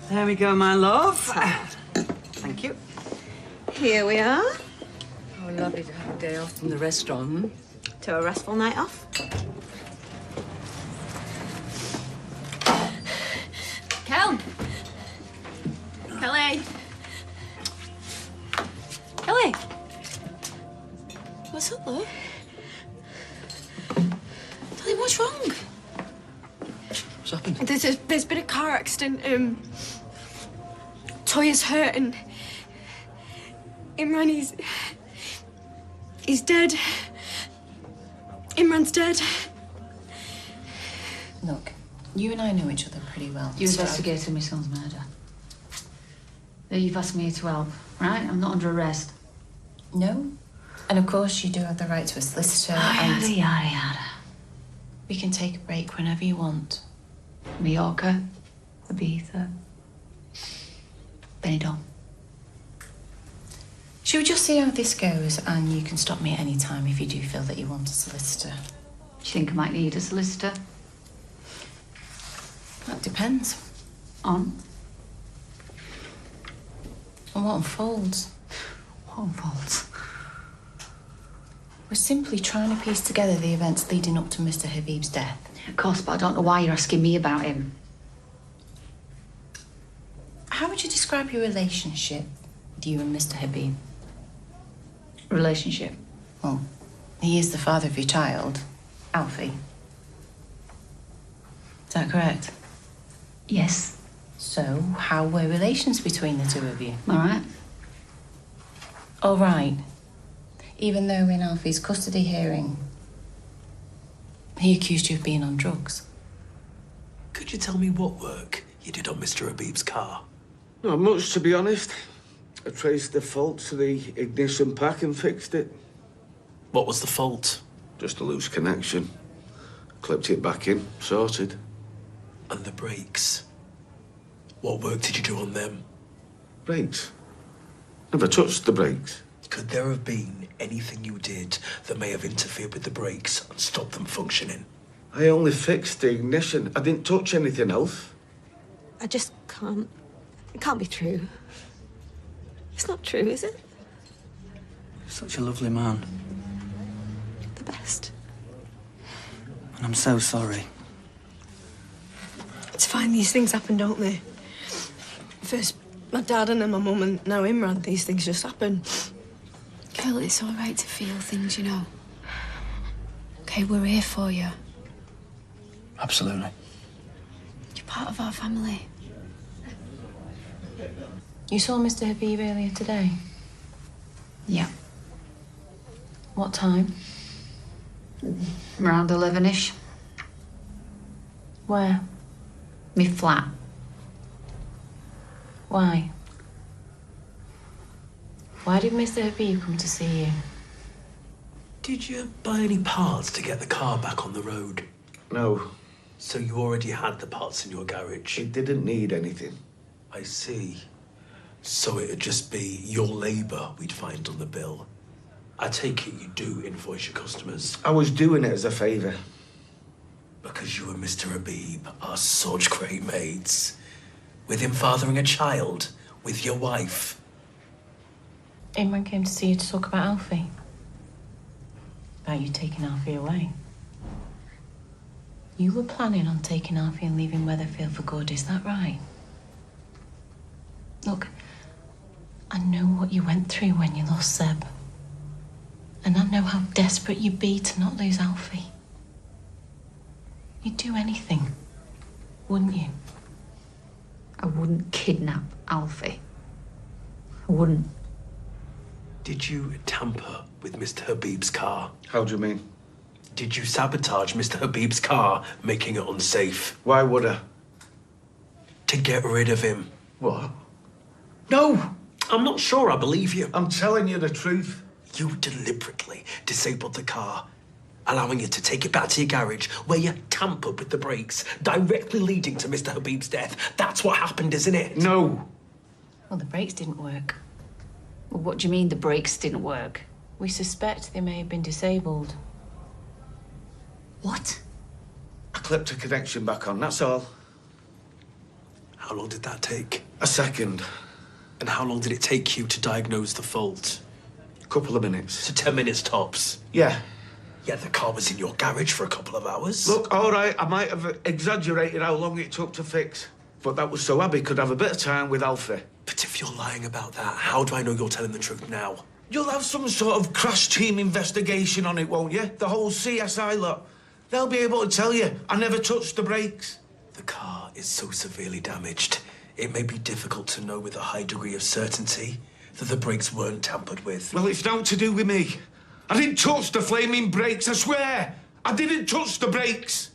There we go, my love. Thank you. Here we are. Oh, lovely to have a day off from the restaurant. To a restful night off. Kel! Kelly! Kelly! What's up, love? Kelly, what's wrong? What's happened? There's been a car accident. Toya's hurt and... Imran, he's dead. Imran's dead. Look, you and I know each other pretty well. You investigated my son's murder. You've asked me to help, right? I'm not under arrest. No. And of course you do have the right to a solicitor and... Yada, yada, yada. We can take a break whenever you want. Mallorca, Ibiza, Benidorm. Should we just see how this goes and you can stop me at any time if you do feel that you want a solicitor? Do you think I might need a solicitor? That depends. On what unfolds. what unfolds? We're simply trying to piece together the events leading up to Mr. Habib's death. Of course, but I don't know why you're asking me about him. How would you describe your relationship with you and Mr. Habib? Relationship. Well, he is the father of your child, Alfie. Is that correct? Yes. So, how were relations between the two of you? All right. All right. Even though in Alfie's custody hearing, he accused you of being on drugs. Could you tell me what work you did on Mr. Habib's car? Not much, to be honest. I traced the fault to the ignition pack and fixed it. What was the fault? Just a loose connection. Clipped it back in, sorted. And the brakes? What work did you do on them? Brakes? Never touched the brakes. Could there have been anything you did that may have interfered with the brakes and stopped them functioning? I only fixed the ignition. I didn't touch anything else. I just can't... It can't be true. It's not true, is it? Such a lovely man. The best. And I'm so sorry. It's fine, these things happen, don't they? First my dad and then my mum and now Imran, these things just happen. Kel, it's all right to feel things, you know. Okay, we're here for you. Absolutely. You're part of our family. You saw Mr. Habib earlier today? Yeah. What time? Around 11-ish. Where? Me flat. Why? Why did Mr. Habib come to see you? Did you buy any parts to get the car back on the road? No, So you already had the parts in your garage? it didn't need anything. I see. So it'd just be your labour we'd find on the bill. I take it you do invoice your customers. I was doing it as a favour. Because you and Mr. Habib are such great mates. With him fathering a child, with your wife. Imran came to see you to talk about Alfie. About you taking Alfie away. You were planning on taking Alfie and leaving Weatherfield for good, is that right? Look, I know what you went through when you lost Seb. And I know how desperate you'd be to not lose Alfie. You'd do anything, wouldn't you? I wouldn't kidnap Alfie. I wouldn't. Did you tamper with Mr. Habib's car? How do you mean? Did you sabotage Mr. Habib's car, making it unsafe? Why would I? To get rid of him? What? No! I'm not sure I believe you. I'm telling you the truth. You deliberately disabled the car, allowing you to take it back to your garage where you tampered with the brakes, directly leading to Mr. Habib's death. That's what happened, isn't it? No. Well, the brakes didn't work. Well, what do you mean the brakes didn't work? We suspect they may have been disabled. What? I clipped a connection back on, that's all. How long did that take? A second. And how long did it take you to diagnose the fault? Couple of minutes. So 10 minutes tops? Yeah. Yeah, the car was in your garage for a couple of hours. Look, all right, I might have exaggerated how long it took to fix. But that was so Abby could have a bit of time with Alfie. But if you're lying about that, how do I know you're telling the truth now? You'll have some sort of crash team investigation on it, won't you? The whole CSI lot. They'll be able to tell you I never touched the brakes. The car is so severely damaged, it may be difficult to know with a high degree of certainty that the brakes weren't tampered with. Well, it's not to do with me. I didn't touch the flaming brakes, I swear. I didn't touch the brakes.